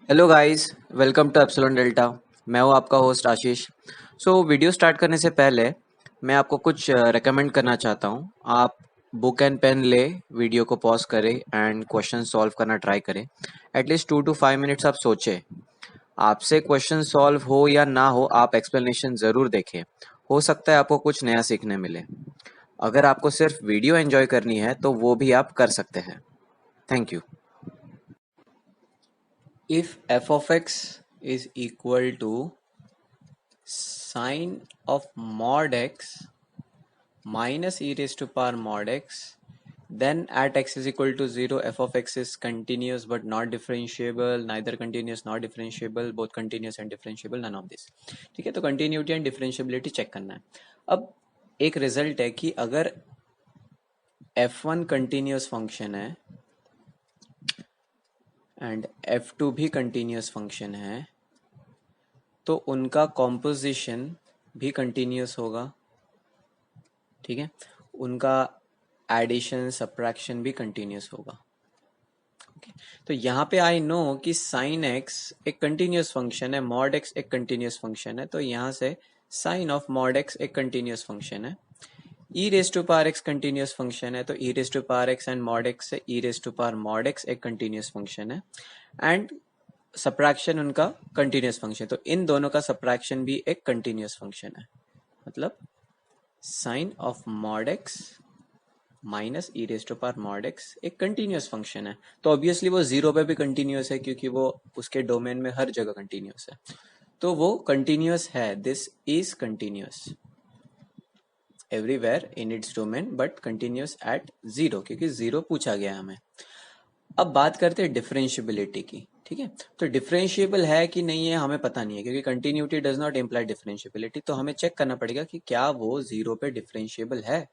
Hello guys, welcome to epsilon delta. मैं हूं आपका होस्ट आशीष। वीडियो स्टार्ट करने से पहले मैं आपको कुछ रेकमेंड करना चाहता हूं। आप बुक एंड पेन ले, वीडियो को पॉज करें एंड क्वेश्चन सॉल्व करना ट्राई करें। एटलीस्ट 2 to 5 मिनट्स आप सोचें। आपसे क्वेश्चन सॉल्व हो या ना हो, आप एक्सप्लेनेशन ज़रूर देखें। हो सकता है आपको कुछ नया सीखने मिले। अगर आपको सिर्फ वीडियो एंजॉय करनी है तो वो भी आप कर सकते हैं। Thank you. If f of x is equal to sine of mod x minus e raised to power mod x, then at x is equal to 0 f of x is continuous but not differentiable, neither continuous nor differentiable, both continuous and differentiable, none of this। ठीक है, तो continuity and differentiability check करना है। अब एक result है कि अगर f1 कंटिन्यूस फंक्शन है एंड f2 भी कंटिन्यूस फंक्शन है तो उनका कॉम्पोजिशन भी कंटिन्यूस होगा। ठीक है, उनका एडिशन सब्ट्रैक्शन भी कंटिन्यूस होगा। ओके, तो यहाँ पे आई नो कि साइन एक्स एक कंटिन्यूस फंक्शन है, मॉड एक्स एक कंटिन्यूस फंक्शन है, तो यहाँ से साइन ऑफ मॉड एक्स एक कंटिन्यूस फंक्शन है। E raise to power x continuous function है, तो e raise to power x and mod x से e raise to power mod x एक कंटिन्यूस फंक्शन है एंड सब्ट्रैक्शन उनका continuous function, तो इन दोनों का सब्ट्रैक्शन भी एक कंटिन्यूस फंक्शन है। मतलब sine of mod x minus e raise to power mod x एक कंटिन्यूस फंक्शन है, तो ऑब्वियसली वो जीरो पे भी कंटिन्यूस है क्योंकि वो उसके डोमेन में हर जगह कंटिन्यूस है, तो वो कंटिन्यूस है। This is continuous everywhere in its domain but continuous at zero, क्योंकि जीरो पूछा गया है हमें। अब बात करते हैं डिफरेंशियबिलिटी की। ठीक है, तो डिफरेंशिएबल है कि नहीं है हमें पता नहीं है, क्योंकि continuity does not imply differentiability, तो हमें चेक करना पड़ेगा कि क्या वो जीरो पे डिफरेंशिएबल है।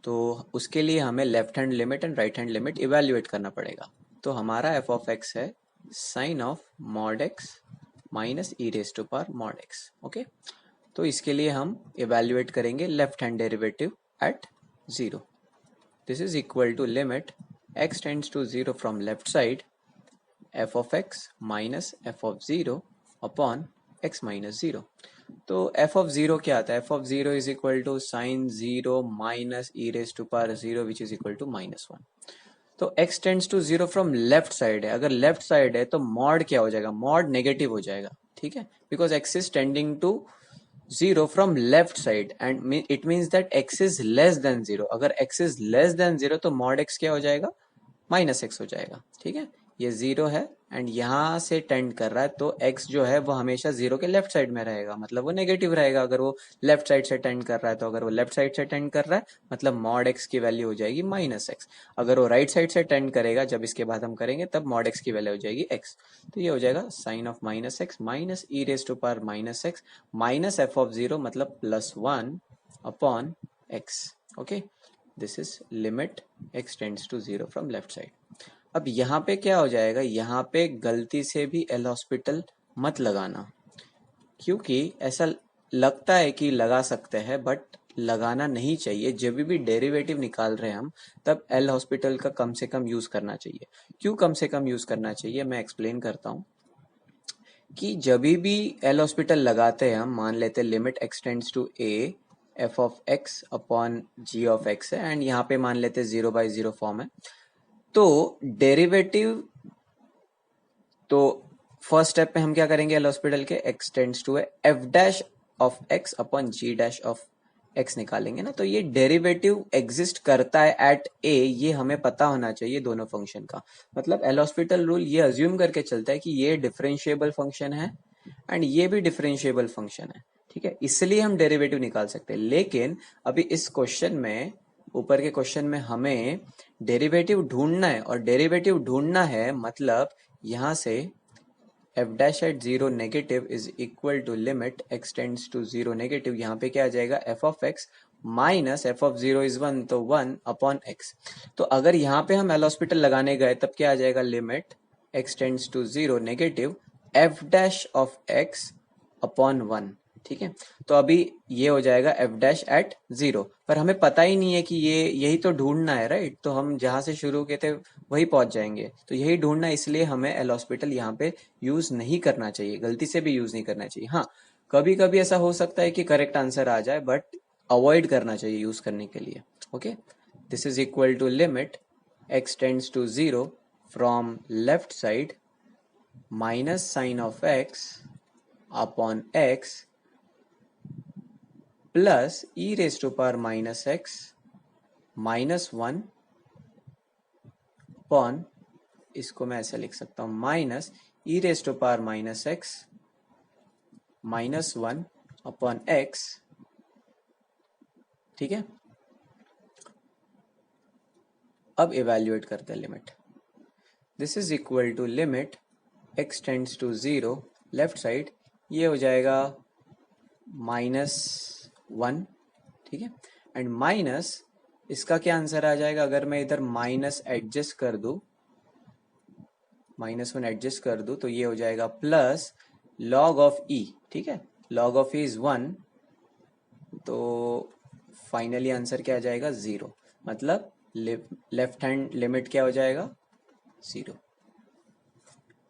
तो उसके लिए हमें left hand limit and right hand limit evaluate करना पड़ेगा। तो हमारा एफ ऑफ एक्स है sine of mod x minus e raise to power mod x. Okay, तो इसके लिए हम इवेल्युएट करेंगे left hand derivative at zero. This is equal to limit x tends to zero from left side f of x minus f of zero upon x minus zero. तो f of zero क्या आता है? f of zero is equal to sine zero minus e raise to power zero which is equal to -1। तो x tends to zero from left side है, अगर left side है तो mod क्या हो जाएगा? मॉड नेगेटिव हो जाएगा। ठीक है, because x is tending to zero from left side and it means that x is less than zero. अगर x is less than zero तो मॉड x क्या हो जाएगा? -x हो जाएगा। ठीक है, ये जीरो है एंड यहाँ से टेंड कर रहा है, तो x जो है वो हमेशा जीरो के लेफ्ट साइड में रहेगा, मतलब वो नेगेटिव रहेगा अगर वो लेफ्ट साइड से टेंड कर रहा है। तो अगर वो लेफ्ट साइड से टेंड कर रहा है मतलब मॉड x की वैल्यू हो जाएगी -x। अगर वो राइट साइड से टेंड करेगा, जब इसके बाद हम करेंगे, तब मॉड x की वैल्यू हो जाएगी x। तो ये हो जाएगा sine of -x minus e raise to power -x minus F of zero मतलब +1 upon x। Okay, this is limit x tends to zero from left side. अब यहाँ पे क्या हो जाएगा? यहाँ पे गलती से भी एल हॉस्पिटल मत लगाना, क्योंकि ऐसा लगता है कि लगा सकते हैं बट लगाना नहीं चाहिए। जब भी डेरिवेटिव निकाल रहे हैं हम, तब एल हॉस्पिटल का कम से कम यूज करना चाहिए। क्यों कम से कम यूज करना चाहिए, मैं एक्सप्लेन करता हूँ। कि जब भी एल हॉस्पिटल लगाते हैं हम, मान लेते हैं limit x tends to a f of x upon g of x है एंड यहाँ पे मान लेते हैं 0/0 फॉर्म है, तो डेरिवेटिव, तो फर्स्ट स्टेप पे हम क्या करेंगे? एल हॉस्पिटल के x tends to f dash of x upon g dash of x निकालेंगे ना, तो ये डेरिवेटिव एग्जिस्ट करता है एट ए, ये हमें पता होना चाहिए दोनों फंक्शन का। मतलब एल हॉस्पिटल रूल ये अज्यूम करके चलता है कि ये डिफरेंशिएबल फंक्शन है एंड ये भी डिफरेंशिएबल फंक्शन है। ठीक है, इसलिए हम डेरिवेटिव निकाल सकते हैं। लेकिन अभी इस क्वेश्चन में, ऊपर के क्वेश्चन में हमें डेरिवेटिव ढूंढना है, और डेरिवेटिव ढूंढना है मतलब यहाँ से f dash at zero negative is equal to limit x tends to zero negative. यहाँ पे क्या आ जाएगा? F of x minus F of zero is 1, तो 1 अपॉन एक्स। तो अगर यहाँ पे हम एल हॉस्पिटल लगाने गए तब क्या आ जाएगा? Limit x tends to zero negative f dash of x upon 1। ठीक है। तो अभी ये हो जाएगा एफ डैश एट 0, पर हमें पता ही नहीं है कि ये यही तो ढूंढना है, राइट। तो हम जहां से शुरू किए थे वही पहुंच जाएंगे, तो यही ढूंढना है, इसलिए हमें एल हॉस्पिटल यहाँ पे यूज नहीं करना चाहिए, गलती से भी यूज नहीं करना चाहिए। हाँ, कभी कभी ऐसा हो सकता है कि करेक्ट आंसर आ जाए, बट अवॉइड करना चाहिए यूज करने के लिए। Okay, this is equal to limit x tends to 0 from left side minus sine of x upon x plus e raise to power minus x minus 1 upon, इसको मैं ऐसे लिख सकता हूं, minus e raise to power minus x minus 1 upon x. ठीक है, अब evaluate करते हैं limit. This is equal to limit x tends to 0 left side, ये हो जाएगा -1। ठीक है, एंड माइनस इसका क्या आंसर आ जाएगा, अगर मैं इधर माइनस एडजस्ट कर दूं, -1 एडजस्ट कर दूं, तो ये हो जाएगा प्लस लॉग ऑफ ई। ठीक है, लॉग ऑफ ई इज 1, तो फाइनली आंसर क्या आ जाएगा 0, मतलब लेफ्ट हैंड लिमिट क्या हो जाएगा 0।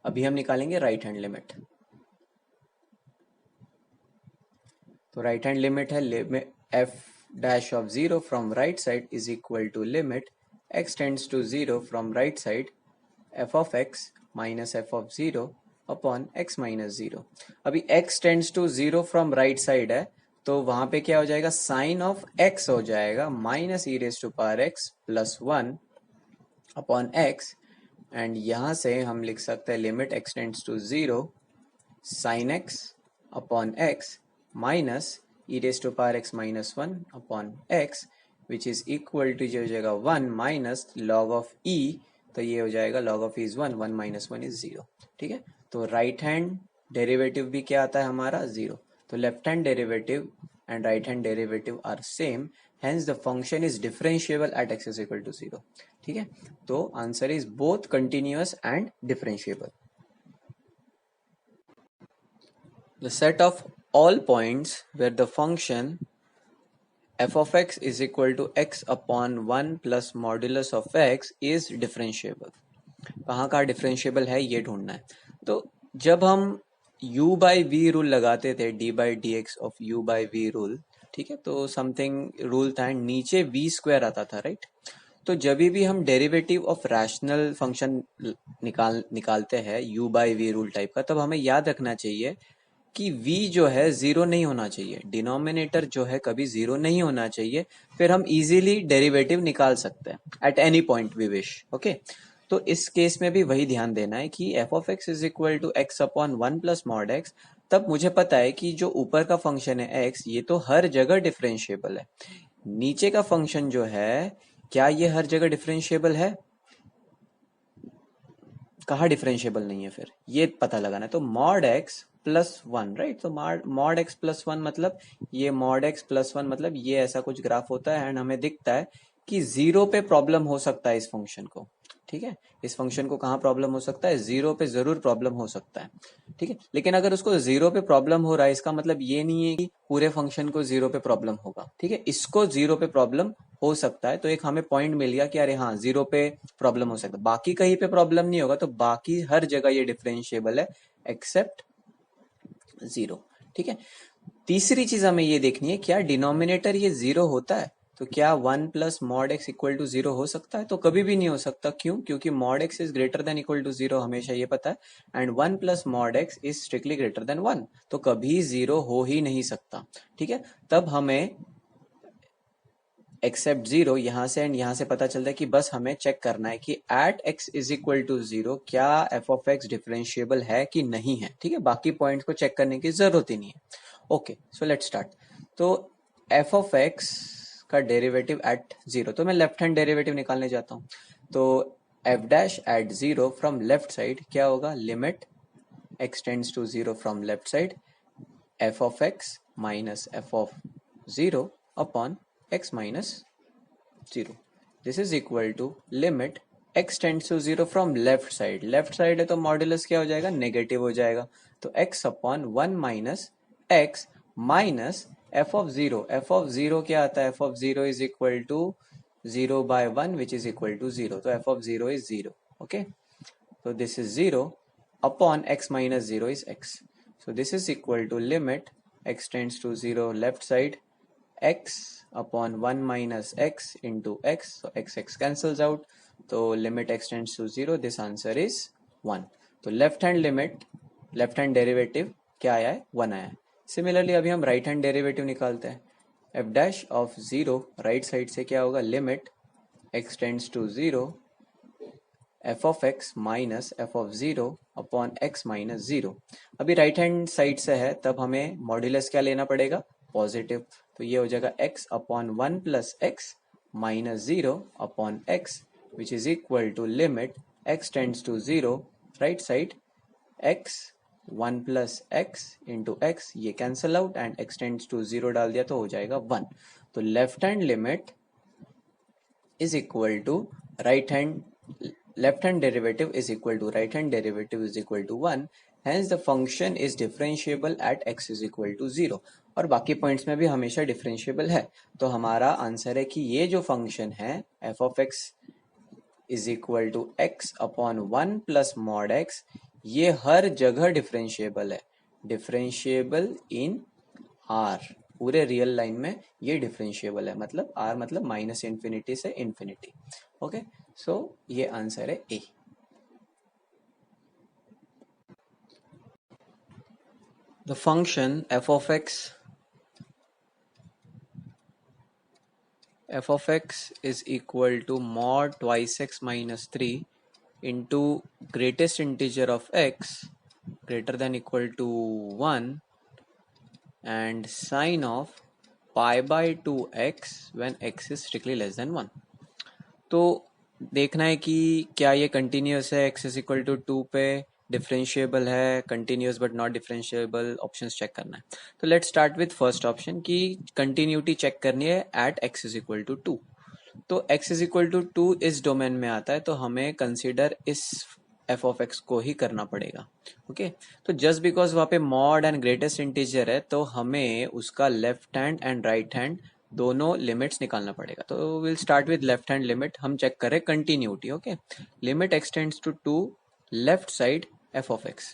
अभी हम निकालेंगे राइट हैंड लिमिट। तो राइट हैंड लिमिट है limit f dash of 0 from right side is equal to limit x tends to 0 from right side f of x minus f of 0 upon x minus 0। अभी x tends to 0 from right side है, तो वहां पे क्या हो जाएगा, sine of x हो जाएगा minus e raise to power x plus 1 upon x, and यहां से हम लिख सकते हैं limit x tends to 0 sine x upon x minus e raise to power x minus 1 upon x, which is equal to, जो हो जाएगा 1 minus log of e, तो ये हो जाएगा log of e is 1, 1 minus 1 is 0। ठीक है, तो राइट हैंड डेरिवेटिव भी क्या आता है हमारा 0, तो left hand derivative and right hand derivative are same, hence the function is differentiable at x is equal to 0। ठीक है, तो answer is both continuous and differentiable. The set of all points where the function f of x is equal to x upon 1 plus modulus of x is differentiable। कहाँ का differentiable है ये ढूंढना है। तो जब हम u बाई वी रूल लगाते थे, d by D x of u by V rule, ठीक है, तो समथिंग रूल था एंड नीचे v स्क्वायर आता था, राइट। तो जब भी हम डेरिवेटिव ऑफ रैशनल फंक्शन निकालते हैं u by V rule type का, तब हमें याद रखना चाहिए कि v जो है 0 नहीं होना चाहिए, डिनोमिनेटर जो है कभी 0 नहीं होना चाहिए, फिर हम इजीली डेरिवेटिव निकाल सकते हैं at any point we wish. Okay, तो इस केस में भी वही ध्यान देना है कि f of x is equal to x upon 1 plus mod x, तब मुझे पता है कि जो ऊपर का फंक्शन है x, ये तो हर जगह डिफरेंशिएबल है। नीचे का फंक्शन जो है, क्या ये हर जगह डिफरेंशिएबल है, कहाँ डिफरेंशिएबल नहीं है, फिर ये पता लगाना है। तो मॉड एक्स प्लस 1, राइट, तो मॉड एक्स प्लस 1 मतलब ये मॉड एक्स प्लस 1 मतलब ये ऐसा कुछ ग्राफ होता है, एंड हमें दिखता है कि 0 पे प्रॉब्लम हो सकता है इस फंक्शन को। ठीक है, इस फंक्शन को कहाँ प्रॉब्लम हो सकता है, 0 पे जरूर प्रॉब्लम हो सकता है। ठीक है, लेकिन अगर उसको 0 पे प्रॉब्लम हो रहा है, इसका मतलब ये नहीं है कि पूरे फंक्शन को 0 पे प्रॉब्लम होगा। ठीक है, इसको 0 पे प्रॉब्लम हो सकता है, तो एक हमें पॉइंट मिल गया कि अरे हाँ 0 पे प्रॉब्लम हो सकता है, बाकी कहीं पे प्रॉब्लम नहीं होगा, तो बाकी हर जगह ये डिफरेंशिएबल है एक्सेप्ट 0। ठीक है, तीसरी चीज हमें ये देखनी है, क्या डिनोमिनेटर ये 0 होता है, तो क्या 1 plus mod x equal to 0 हो सकता है, तो कभी भी नहीं हो सकता। क्यों, क्योंकि mod x is greater than equal to 0 हमेशा ये पता है, and 1 plus mod x is strictly greater than 1, तो कभी 0 हो ही नहीं सकता। ठीक है, तब हमें एक्सेप्ट 0 यहां से एंड यहां से पता चलता है कि बस हमें चेक करना है कि at x is equal to 0 क्या f ऑफ x डिफरेंशिएबल है कि नहीं है। ठीक है, बाकी पॉइंट्स को चेक करने की जरूरत ही नहीं है। Okay, so let's start. तो f ऑफ x का डेरिवेटिव एट 0, तो मैं लेफ्ट हैंड डेरिवेटिव निकालने जाता हूं। तो f dash at 0 from left side क्या होगा, limit x tends to 0 from left side f of x minus f of 0 upon x minus 0। This is equal to limit x tends to 0 from left side, left side है तो modulus क्या हो जाएगा, negative हो जाएगा, तो x upon 1 minus x minus F of zero क्या आता है, f of zero is equal to 0/1 which is equal to 0, तो f of zero is 0. Okay, so this is 0 upon x minus 0 is x. So this is equal to limit x tends to 0 left side x upon 1 minus x into x. So x cancels out. So limit x tends to 0. This answer is 1. तो left hand limit, left hand derivative क्या आया है, 1 आया है. Similarly अभी हम right hand derivative निकालते हैं. F dash of 0 right side से क्या होगा, limit x tends to 0 f of x minus F of 0 upon x minus 0. अभी राइट हैंड साइड से है तब हमें मॉड्यूलस क्या लेना पड़ेगा, पॉजिटिव. तो ये हो जाएगा x upon 1 plus x minus 0 upon x which is equal to limit x tends to 0 right side x 1 plus x into x, ये cancel out and x tends to 0 डाल दिया तो हो जाएगा 1. तो left hand limit is equal to right hand, left hand derivative is equal to right hand derivative is equal to 1. Hence the function is differentiable at x is equal to 0. और बाकी points में भी हमेशा differentiable है. तो हमारा answer है कि ये जो फंक्शन है f of x is equal to x upon 1 plus mod x, ये हर जगह डिफरेंशिएबल है. डिफरेंशिएबल इन r, पूरे रियल लाइन में ये डिफरेंशिएबल है. मतलब r मतलब माइनस इन्फिनिटी से इन्फिनिटी. ओके, सो ये आंसर है A. The function f of x is equal to mod twice x minus 3 into greatest integer of x greater than equal to 1 and sine of pi by 2x when x is strictly less than 1. तो देखना है कि क्या ये continuous है, x is equal to 2 पे differentiable है, continuous but not differentiable, options check करना है. तो let's start with first option की कंटिन्यूटी चेक करनी है at x is equal to 2. तो x is equal to 2 इस डोमेन में आता है तो हमें कंसीडर इस f of x को ही करना पड़ेगा. ओके, तो जस्ट बिकॉज वहाँ पे मॉड एंड ग्रेटेस्ट इंटीजर है तो हमें उसका left hand and right hand दोनों लिमिट्स निकालना पड़ेगा. तो will start with left hand limit. हम चेक करें continuity. Okay, limit x tends to 2 left side f of x.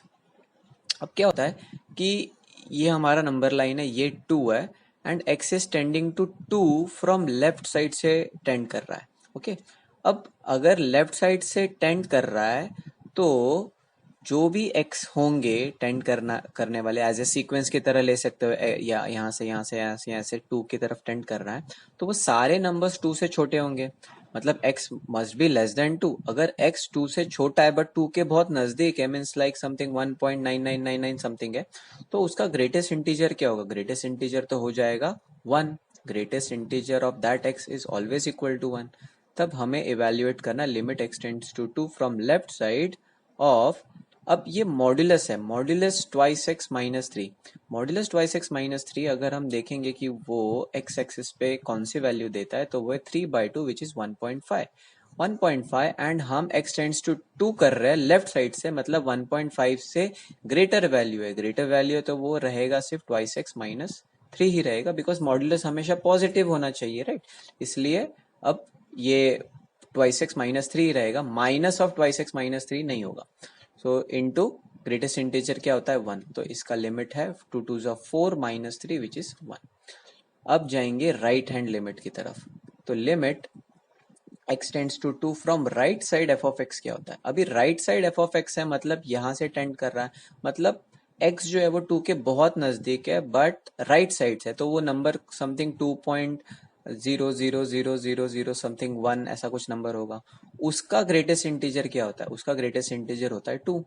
अब क्या होता है कि ये हमारा नंबर लाइन है, ये 2 है and x is tending to 2 from left side से टेंड कर रहा है. ओके, अब अगर लेफ्ट साइड से टेंड कर रहा है तो जो भी x होंगे टेंड करने वाले एज ए सीक्वेंस की तरह ले सकते हो, या यहाँ से यहाँ से यहाँ से यहाँ से 2 की तरफ टेंड कर रहा है तो वो सारे नंबर्स 2 से छोटे होंगे. मतलब x must be less than 2. अगर x 2 से छोटा है बट 2 के बहुत नजदीक है, मीन्स लाइक समथिंग 1.9999 समथिंग है, तो उसका ग्रेटेस्ट इंटीजर क्या होगा, ग्रेटेस्ट इंटीजर तो हो जाएगा 1. Greatest integer of that x is always equal to 1. तब हमें इवेल्युएट करना limit x tends to 2 from left side of, अब ये मॉड्यूलस है, modulus twice x minus 3. Modulus twice x minus 3 अगर हम देखेंगे कि वो एक्स एक्सिस पे कौन सी वैल्यू देता है तो वो है 3/2 विच इज 1.5 एंड हम एक्स टेंड्स टू 2 कर रहे हैं लेफ्ट साइड से, मतलब 1.5 से ग्रेटर वैल्यू है. ग्रेटर वैल्यू है तो वो रहेगा सिर्फ ट्वाइस एक्स माइनस 3 ही रहेगा, बिकॉज मॉड्यूलस हमेशा पॉजिटिव होना चाहिए, राइट. इसलिए अब ये ट्वाइस एक्स माइनस 3 रहेगा, minus of twice x minus 3 नहीं होगा. सो इनटू ग्रेटेस्ट इंटीजर क्या होता है 1, तो इसका लिमिट है 2 2 4 माइनस 3 विच इज 1. अब जाएंगे राइट हैंड लिमिट की तरफ. तो limit x tends to 2 from right side f of x क्या होता है. अभी right side f of x है मतलब यहाँ से टेंड कर रहा है, मतलब x जो है वो 2 के बहुत नजदीक है बट राइट साइड से, तो वो नंबर समथिंग 2.00000 समथिंग 1 ऐसा कुछ नंबर होगा. उसका ग्रेटेस्ट इंटीजर क्या होता है, उसका ग्रेटेस्ट इंटीजर होता है 2.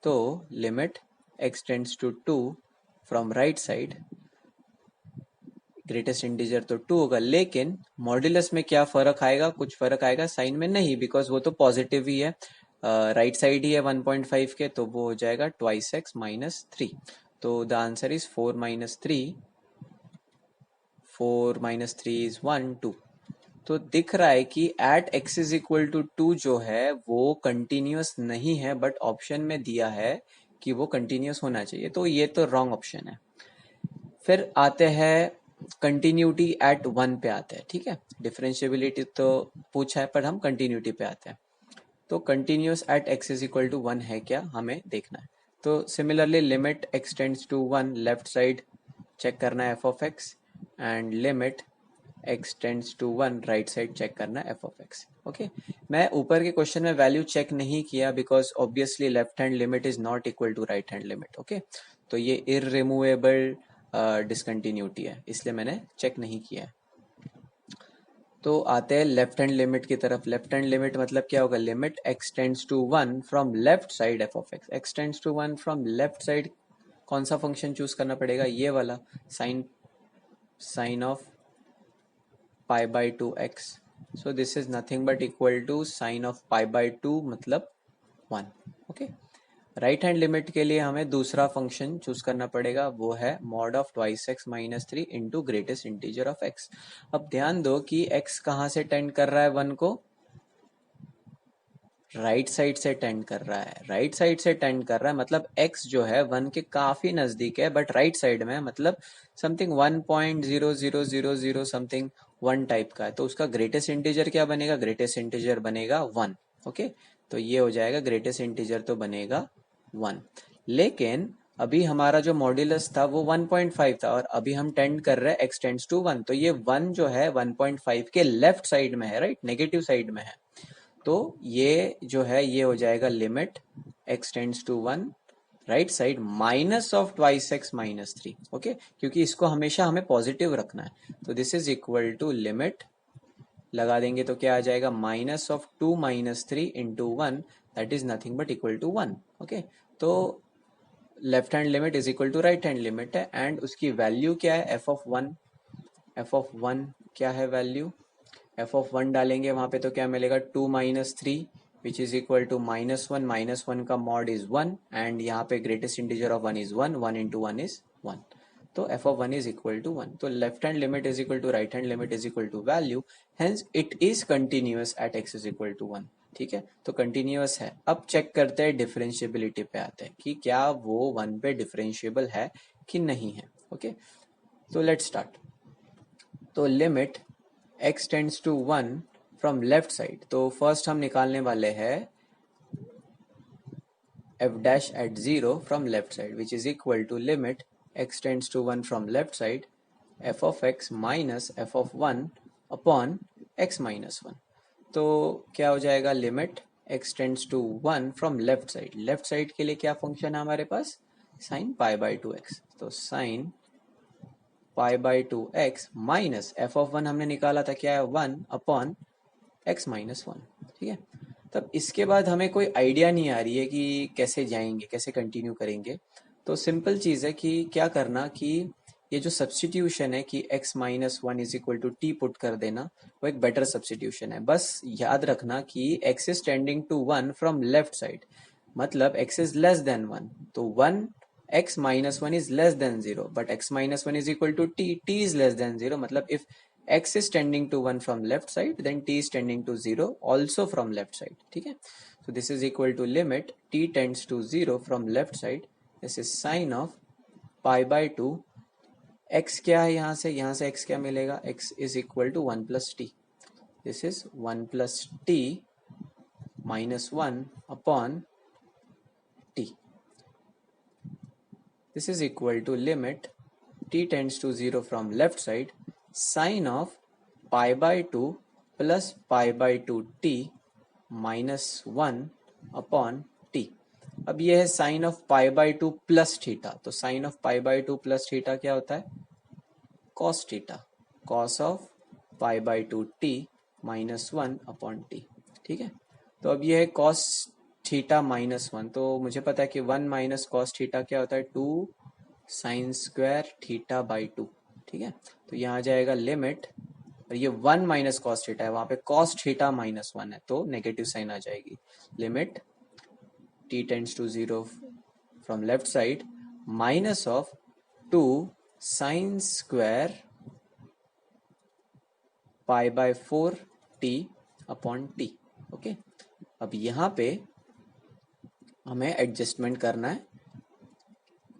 तो limit x tends to 2 from right side, greatest integer तो 2 होगा, लेकिन मॉड्यूलस में क्या फर्क आएगा, कुछ फर्क आएगा, साइन में नहीं, बिकॉज वो तो पॉजिटिव ही है, राइट साइड ही है 1.5 के, तो वो हो जाएगा ट्वाइस एक्स माइनस 3. तो the answer is 4 minus 3 is 1 2. तो दिख रहा है कि at x is equal to 2 जो है वो कंटिन्यूस नहीं है, बट ऑप्शन में दिया है कि वो कंटिन्यूस होना चाहिए, तो ये तो रॉन्ग ऑप्शन है. फिर आते हैं कंटिन्यूटी एट 1 पे आते हैं, ठीक है। डिफरेंशिएबिलिटी तो पूछा है पर हम कंटिन्यूटी पे आते हैं। तो continuous at x is equal to 1 है क्या, हमें देखना है। तो similarly limit x tends to 1, left side check करना है f of x, and limit x tends to 1, right side check करना है f ऑफ x। ओके, मैं ऊपर के क्वेश्चन में वैल्यू चेक नहीं किया because obviously left hand limit is not equal to right hand limit. Okay, तो ये इररिमूवेबल डिसकंटिन्यूटी है, इसलिए मैंने चेक नहीं किया है। तो आते हैं लेफ्ट हैंड लिमिट की तरफ। लेफ्ट हैंड लिमिट मतलब क्या होगा, limit x tends to 1 from left side f of x। x tends to 1 from left side कौन सा फंक्शन चूज करना पड़ेगा, ये वाला, sine of pi by two x. So this is nothing but equal to sine of pi by two मतलब 1। Okay, right hand limit के लिए हमें दूसरा फंक्शन चूज करना पड़ेगा, वो है mod of twice x minus 3 into greatest integer of x. अब ध्यान दो कि एक्स कहाँ से टेंड कर रहा है 1 को, राइट साइड से टेंड कर रहा है। राइट साइड से टेंड कर रहा है मतलब x जो है 1 के काफी नजदीक है, बट राइट साइड में है, मतलब समथिंग 1.0000 समथिंग 1 टाइप का है। तो उसका ग्रेटेस्ट इंटीजर क्या बनेगा, ग्रेटेस्ट इंटीजर बनेगा 1। ओके, तो ये हो जाएगा ग्रेटेस्ट इंटीजर तो बनेगा 1। लेकिन अभी हमारा जो मॉड्यूलस था वो 1.5 था, और अभी हम टेंड कर रहे हैं x टेंड्स टू 1, तो ये 1 जो है 1.5 के लेफ्ट साइड में है, राइट, नेगेटिव साइड में है। तो ये जो है ये हो जाएगा limit x tends to 1 right side minus of twice x minus 3। Okay, क्योंकि इसको हमेशा हमें पॉजिटिव रखना है। तो this is equal to limit लगा देंगे तो क्या आ जाएगा, minus of 2 minus 3 into 1, that is nothing but equal to 1। Okay, तो left hand limit is equal to right hand limit है, एंड उसकी वैल्यू क्या है, एफ ऑफ 1। एफ ऑफ 1 क्या है वैल्यू, एफ ऑफ 1 डालेंगे वहां पे तो क्या मिलेगा, 2 minus 3 which is equal to -1। -1 का मॉड इज 1, एंड यहाँ पे greatest integer of 1 is 1, 1 into 1 is 1। तो f of 1 is equal to 1। तो left hand limit is equal to right hand limit is equal to value, hence it is continuous at x is equal to 1। ठीक है, तो continuous है। अब check करते हैं, differentiability पे आते हैं कि क्या वो 1 पे डिफरेंशिएबल है कि नहीं है। ओके, तो लेट्स स्टार्ट। तो limit x tends to 1 from left side, तो फर्स्ट हम निकालने वाले हैं f dash at 0 from left side, which is equal to limit x tends to 1 from left side f of x minus f of 1 upon x minus 1। तो क्या हो जाएगा, limit x tends to 1 from left side. Left side के लिए क्या function है हमारे पास, sine pi by two x. तो sine pi by two x minus F of 1 हमने निकाला था, क्या है 1 अपॉन x माइनस 1। ठीक है, तब इसके बाद हमें कोई आइडिया नहीं आ रही है कि कैसे जाएंगे, कैसे कंटिन्यू करेंगे। तो सिंपल चीज़ है कि क्या करना कि ये जो सब्सटीट्यूशन है कि x minus 1 is equal to t put कर देना, वो एक बेटर सब्सटीट्यूशन है। बस याद रखना कि x is tending to 1 from left side, मतलब x इज लेस देन 1, तो 1 x minus 1 is less than 0, but x minus 1 is equal to t, t is less than 0, मतलब if x is tending to 1 from left side, then t is tending to 0 also from left side। ठीक है, so this is equal to limit t tends to 0 from left side, this is sin of pi by 2, x क्या है यहाँ से x क्या मिलेगा, x is equal to 1 plus t, this is 1 plus t minus 1 upon t। This is equal to limit t tends to 0 from left side sin of pi by 2 plus pi by 2 t minus 1 upon t। अब ये है sine of pi by two plus theta, तो sine of pi by two plus theta क्या होता है, cos theta, cos of pi by two T minus 1 upon T. ठीक है, तो अब ये है कॉस थीटा माइनस 1, तो मुझे पता है कि 1 माइनस कॉस थीटा क्या होता है, 2 साइन स्क्वायर थीटा बाई 2। ठीक है, तो यहाँ आ जाएगा लिमिट, और ये 1 माइनस कॉस थीटा है, वहां पे कॉस थीटा माइनस 1 है, तो नेगेटिव साइन आ जाएगी। Limit t tends to 0 from left side minus of 2 sine square pi by 4 t upon t. Okay, अब यहाँ पे हमें एडजस्टमेंट करना है,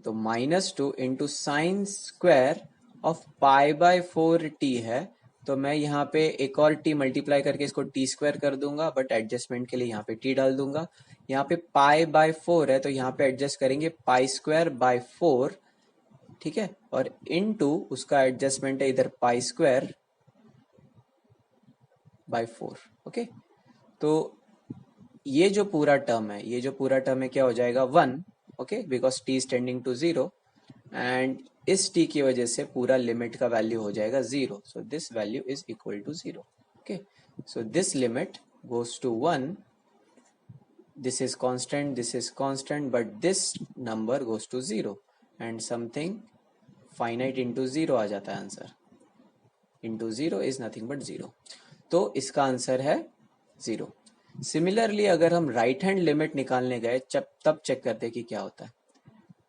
तो -2 into sine square of pi by 4t है, तो मैं यहाँ पे एक और t मल्टीप्लाई करके इसको t स्क्वायर कर दूंगा, बट एडजस्टमेंट के लिए यहाँ पे t डाल दूंगा। यहाँ पे पाई बाय 4 है, तो यहाँ पे एडजस्ट करेंगे पाई स्क्वायर बाय 4, ठीक है, और इनटू उसका एडजस्टमेंट है इधर पाई स्क्वायर बाय 4। ओके, तो ये जो पूरा टर्म है, ये जो पूरा टर्म है क्या हो जाएगा 1, okay, because t is tending to 0, and इस t की वजह से पूरा लिमिट का वैल्यू हो जाएगा 0, so this value is equal to 0। Okay, so this limit goes to 1, this is constant, but this number goes to 0, and something finite into 0 आ जाता है answer. into 0 is nothing but 0, तो इसका answer है 0। Similarly अगर हम right hand limit निकालने गए तब चेक करते हैं कि क्या होता है।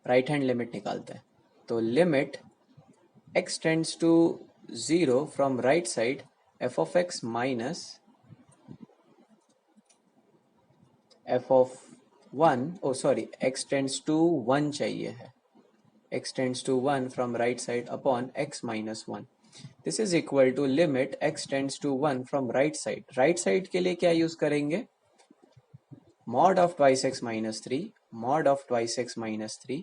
राइट हैंड लिमिट निकालते हैं, तो limit x tends to 0 from right side f of x minus f of 1, oh sorry, x tends to 1 चाहिए है, x tends to 1 from right side upon x minus 1. This is equal to limit x tends to 1 from right side. Right side के लिए क्या use करेंगे? mod of twice x minus 3, mod of twice x minus 3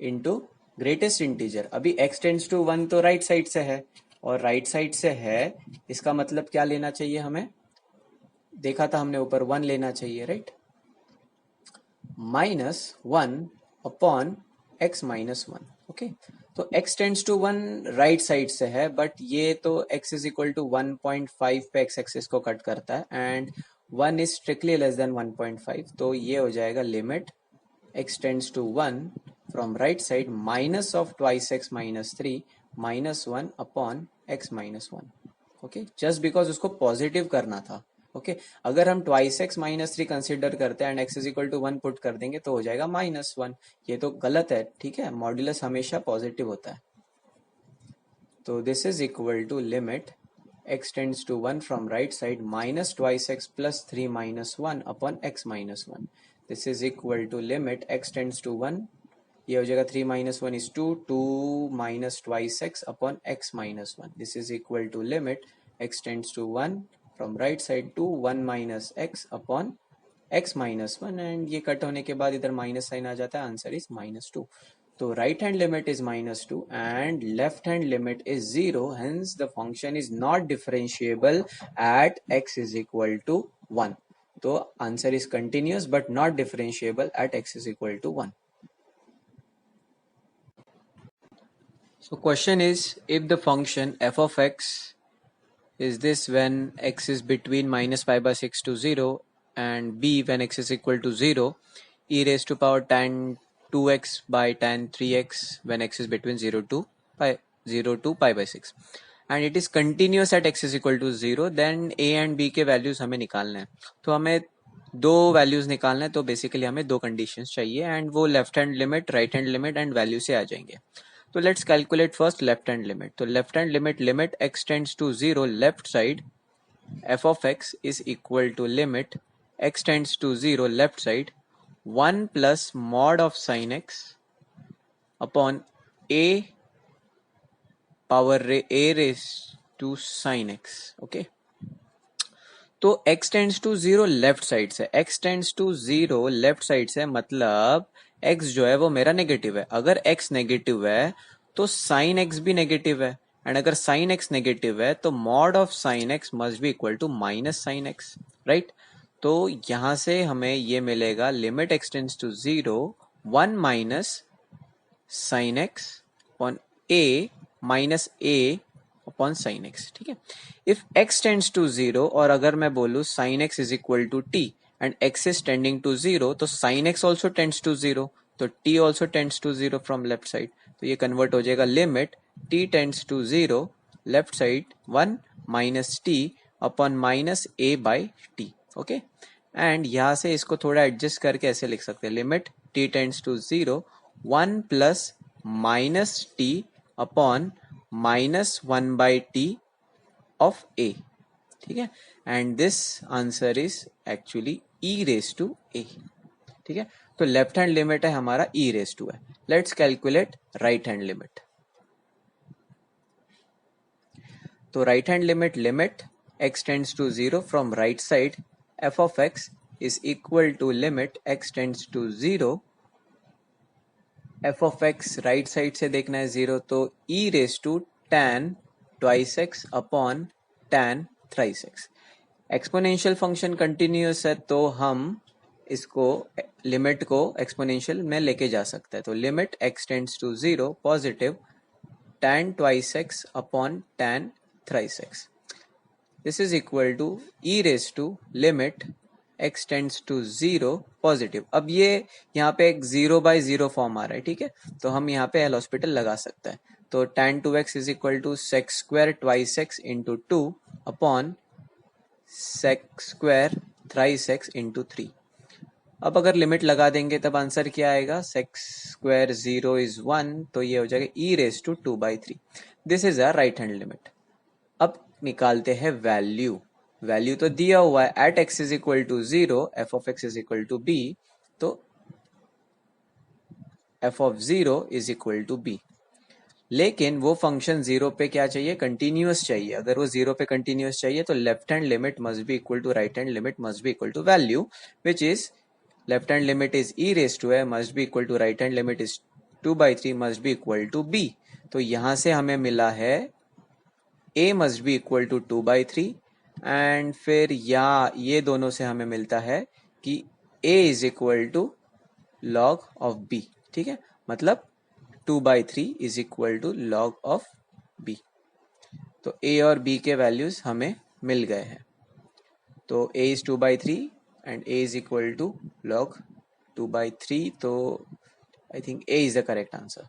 into greatest integer। अभी x tends to 1 तो right side से है, और right side से है, इसका मतलब क्या लेना चाहिए हमें? देखा था हमने ऊपर 1 लेना चाहिए, right? Minus 1 upon x minus 1। Okay, तो x tends to 1 right side से है, बट ये तो x इज इक्वल टू 1.5 पे x एक्सिस को कट करता है, and 1 is strictly less than 1.5, तो ये हो जाएगा limit x tends to 1 from right side minus of twice x minus 3 minus 1 upon x minus 1। Okay, just because उसको positive करना था। ओके, अगर हम ट्वाइस x माइनस 3 कंसिडर करते हैं and x is equal to 1 put कर देंगे तो हो जाएगा -1, ये तो गलत है, ठीक है, मॉड्यूलस हमेशा पॉजिटिव होता है। तो this is equal to limit x tends to 1 from right side minus twice x plus 3 minus 1 upon x minus 1। This is equal to limit x tends to 1, ये हो जाएगा 3 minus 1 is 2, 2 minus twice x upon x minus 1। This is equal to limit x tends to 1 from right side two 1 minus x upon x minus 1, and ये cut होने के बाद इधर minus sign आ जाता है, आंसर इज -2। तो right hand limit is -2 and left hand limit is 0, hence the function is not differentiable at x is equal to 1। तो answer is continuous but not differentiable at x is equal to 1। So question is, if the function f of x is this when x is between minus pi by 6 to 0, and b when x is equal to 0, e raised to power tan 2x by tan 3x when x is between 0 to pi by 6, and it is continuous at x is equal to 0, then a and b के values हमें निकालने हैं। तो हमें दो values निकालना है, तो बेसिकली हमें दो कंडीशंस चाहिए, एंड वो left hand limit, right hand limit and value से आ जाएंगे। तो let's calculate first left hand limit. तो left hand limit x tends to 0 left side f of x is equal to limit x tends to 0 left side 1 plus mod of sin x upon a power a raised to sin x। Okay, तो x tends to 0 left side से, x tends to 0 left side से मतलब x जो है वो मेरा negative है। अगर x नेगेटिव है तो sin x भी नेगेटिव है, एंड अगर sin x नेगेटिव है तो mod of sin x must be equal to minus sin x, right? तो यहां से हमें ये मिलेगा limit x tends to 0 1 minus sin x upon a minus a upon sin x, ठीक है। इफ x टेंड्स टू 0, और अगर मैं बोलूं sin x is equal to t and x is tending to 0, तो sin x also tends to 0, तो t also tends to 0 from left side, तो ये कन्वर्ट हो जाएगा limit t tends to 0 left side 1 minus t upon minus a by t। Okay, and यहां से इसको थोड़ा एडजस्ट करके ऐसे लिख सकते हैं, limit t tends to 0 1 plus minus t upon minus 1 by t of a, ठीक है, and this answer is actually e raise to a। ठीक है। तो लेफ्ट हैंड लिमिट है हमारा e रेस टू है। Let's calculate right hand limit. तो right hand limit x tends to 0 from right side f of x is equal to limit x tends to 0, f of x right side से देखना है 0, तो e raise to tan twice x upon tan thrice x। Exponential function continuous है तो हम इसको limit को exponential में लेके जा सकते हैं। तो limit x tends to 0 positive tan twice x upon tan thrice x, this is equal to e raise to limit x tends to 0 positive. अब ये यहाँ पे एक 0/0 फॉर्म आ रहा है, ठीक है, तो हम यहाँ पे एल हॉस्पिटल लगा सकते हैं। तो tan 2x is equal to sec square twice x into 2 upon sec square thrice x into 3। अब अगर लिमिट लगा देंगे तब आंसर क्या आएगा, सेक स्क्वायर 0 इज 1, तो ये हो जाएगा e raise to 2/3। This is a right hand limit. अब निकालते हैं वैल्यू। वैल्यू तो दिया हुआ है, at x is equal to 0 f of x is equal to b, तो f of 0 is equal to b। लेकिन वो फंक्शन 0 पे क्या चाहिए, कंटिन्यूअस चाहिए। अगर वो 0 पे कंटिन्यूअस चाहिए तो left hand limit must be equal to right hand limit must be equal to value, which is left hand limit is e raise to है must be equal to right hand limit is 2/3 must be equal to b। तो यहां से हमें मिला है a must be equal to 2/3, and फिर ये दोनों से हमें मिलता है कि a is equal to log of b, ठीक है, मतलब 2/3 is equal to log of b। तो a और b के वैल्यूज हमें मिल गए हैं। तो a is 2/3 and a is equal to log 2/3, तो I think a is the correct answer.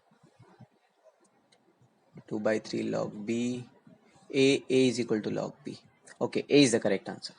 2/3 log b, a is equal to log b. Okay, a is the correct answer.